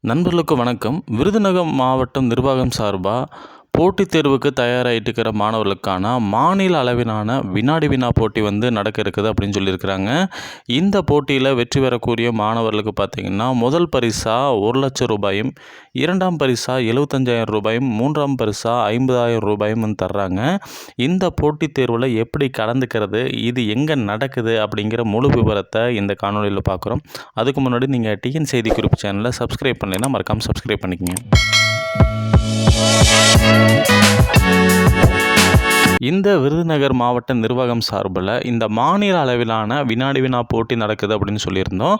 நண்பர்களுக்கு வணக்கம். விருதுநகர் மாவட்டம் நிர்வாகம் சார்பாக போட்டித் தேர்வுக்கு தயாராகிட்டு இருக்கிற மாணவர்களுக்கான மாநில அளவிலான வினாடி வினா போட்டி நடக்க இருக்குது அப்படின்னு சொல்லியிருக்கிறாங்க. இந்த போட்டியில் வெற்றி பெறக்கூடிய மாணவர்களுக்கு பார்த்திங்கன்னா முதல் பரிசாக 1,00,000 ரூபாயும், இரண்டாம் பரிசாக 75,000 ரூபாயும், மூன்றாம் பரிசாக 50,000 ரூபாயும் தர்றாங்க. இந்த போட்டித் தேர்வில் எப்படி கலந்துக்கிறது, இது எங்கே நடக்குது அப்படிங்கிற முழு விவரத்தை இந்த காணொலியில் பார்க்குறோம். அதுக்கு முன்னாடி நீங்கள் டிஎன் செய்தி குறிப்பு சேனலை சப்ஸ்கிரைப் பண்ணலைன்னா மறக்காமல் சப்ஸ்கிரைப் பண்ணிக்கங்க. இந்த விருதுநகர் மாவட்ட நிர்வாகம் சார்பில் இந்த மாநில அளவிலான வினாடி வினா போட்டி நடக்குது அப்படின்னு சொல்லியிருந்தோம்.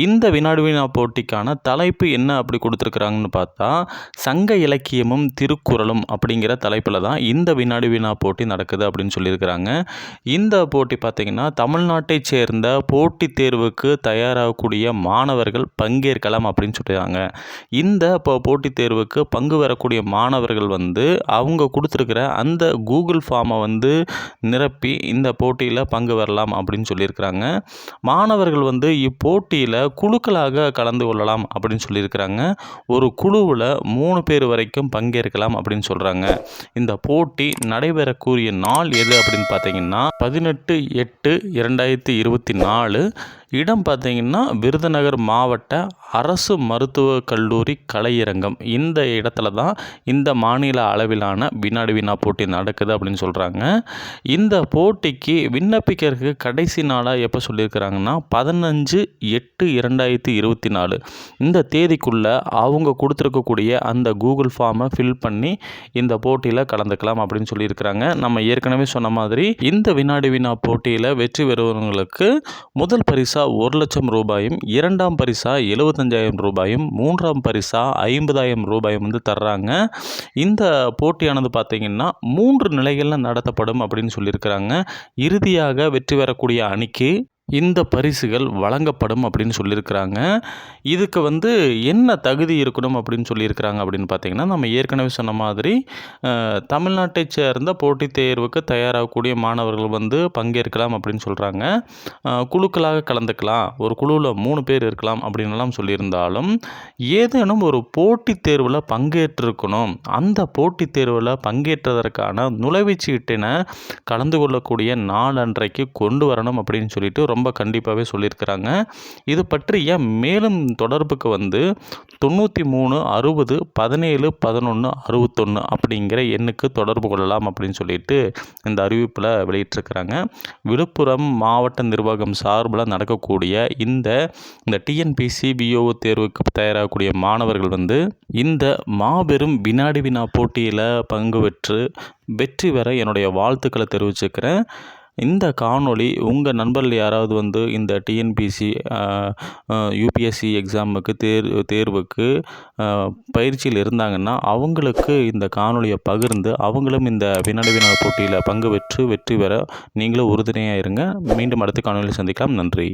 இந்த வினாடி வினா போட்டிக்கான தலைப்பு என்ன அப்படி கொடுத்துருக்குறாங்கன்னு பார்த்தா, சங்க இலக்கியமும் திருக்குறளும் அப்படிங்கிற தலைப்பில் தான் இந்த வினாடி வினா போட்டி நடக்குது அப்படின்னு சொல்லியிருக்கிறாங்க. இந்த போட்டி பார்த்திங்கன்னா தமிழ்நாட்டைச் சேர்ந்த போட்டித் தேர்வுக்கு தயாராகக்கூடிய மாணவர்கள் பங்கேற்கலாம் அப்படின்னு சொல்லியிருக்காங்க. இந்த போட்டித் தேர்வுக்கு பங்கு பெறக்கூடிய மாணவர்கள் அவங்க கொடுத்துருக்கிற அந்த கூகுள் ஃபார்மை நிரப்பி இந்த போட்டியில் பங்கு பெறலாம் அப்படின்னு சொல்லியிருக்கிறாங்க. மாணவர்கள் இப்போட்டியில் குழுக்களாக கலந்து கொள்ளலாம் அப்படின்னு சொல்லியிருக்கிறாங்க. ஒரு குழுவில் 3 பேர் வரைக்கும் பங்கேற்கலாம் அப்படின்னு சொல்கிறாங்க. இந்த போட்டி நடைபெறக்கூடிய நாள் எது அப்படின்னு பார்த்தீங்கன்னா 18/8/2024. இடம் பார்த்திங்கன்னா விருதுநகர் மாவட்ட அரசு மருத்துவக் கல்லூரி கலையரங்கம். இந்த இடத்துல தான் இந்த மாநில அளவிலான வினாடி வினா போட்டி நடக்குது அப்படின்னு சொல்கிறாங்க. இந்த போட்டிக்கு விண்ணப்பிக்கிறதுக்கு கடைசி நாளாக எப்போ சொல்லியிருக்கிறாங்கன்னா 15/8/2024 இந்த தேதிக்குள்ளே அவங்க கொடுத்துருக்கக்கூடிய அந்த கூகுள் ஃபார்மை ஃபில் பண்ணி இந்த போட்டியில் கலந்துக்கலாம் அப்படின்னு சொல்லியிருக்கிறாங்க. நம்ம ஏற்கனவே சொன்ன மாதிரி இந்த வினாடி வினா போட்டியில் வெற்றி பெறுவவங்களுக்கு முதல் பரிசாக 1,00,000 ரூபாயும், இரண்டாம் பரிசாக 75,000 ரூபாயும், மூன்றாம் பரிசாக 50,000 ரூபாயும் தர்றாங்க. இந்த போட்டியானது பார்த்திங்கன்னா 3 நிலைகளில் நடத்தப்படும் அப்படின்னு சொல்லியிருக்கிறாங்க. இறுதியாக வெற்றி பெறக்கூடிய அணிக்கு இந்த பரிசுகள் வழங்கப்படும் அப்படின்னு சொல்லியிருக்கிறாங்க. இதுக்கு என்ன தகுதி இருக்கணும் அப்படின்னு சொல்லியிருக்கிறாங்க அப்படின்னு பார்த்திங்கன்னா, நம்ம ஏற்கனவே சொன்ன மாதிரி தமிழ்நாட்டை சேர்ந்த போட்டித் தேர்வுக்கு தயாராகக்கூடிய மாணவர்கள் பங்கேற்கலாம் அப்படின்னு சொல்கிறாங்க. குழுக்களாக கலந்துக்கலாம், ஒரு குழுவில் 3 பேர் இருக்கலாம் அப்படின்லாம் சொல்லியிருந்தாலும், ஏதேனும் ஒரு போட்டித் தேர்வில் பங்கேற்றிருக்கணும். அந்த போட்டித் தேர்வில் பங்கேற்றதற்கான நுழைவுச்சீட்டினை கலந்து கொள்ளக்கூடிய நாளன்றைக்கு கொண்டு வரணும் அப்படின்னு சொல்லிட்டு ரொம்ப கண்டிப்பாகவே சொல்லியிருக்கிறாங்க. இது பற்றிய மேலும் தொடர்புக்கு 93 60 17 11 61 அப்படிங்கிற எண்ணுக்கு தொடர்பு கொள்ளலாம் அப்படின்னு சொல்லிட்டு இந்த அறிவிப்பில் வெளியிட்டிருக்கிறாங்க. விழுப்புரம் மாவட்ட நிர்வாகம் சார்பில் நடக்கக்கூடிய இந்த டிஎன்பிசி விஓஓ தேர்வுக்கு தயாராகக்கூடிய மாணவர்கள் இந்த மாபெரும் வினாடி வினா போட்டியில் பங்கு பெற்று வெற்றி பெற என்னுடைய வாழ்த்துக்களை தெரிவிச்சுக்கிறேன். இந்த காணொளி உங்கள் நண்பர்கள் யாராவது இந்த டிஎன்பிசி யூபிஎஸ்சி எக்ஸாமுக்கு தேர்வுக்கு பயிற்சியில் இருந்தாங்கன்னா அவங்களுக்கு இந்த காணொளியை பகிர்ந்து அவங்களும் இந்த வினாடி வினா போட்டியில் பங்கு பெற்று வெற்றி பெற நீங்களும் உறுதுணையாக இருங்க. மீண்டும் அடுத்த காணொளியில் சந்திக்கலாம். நன்றி.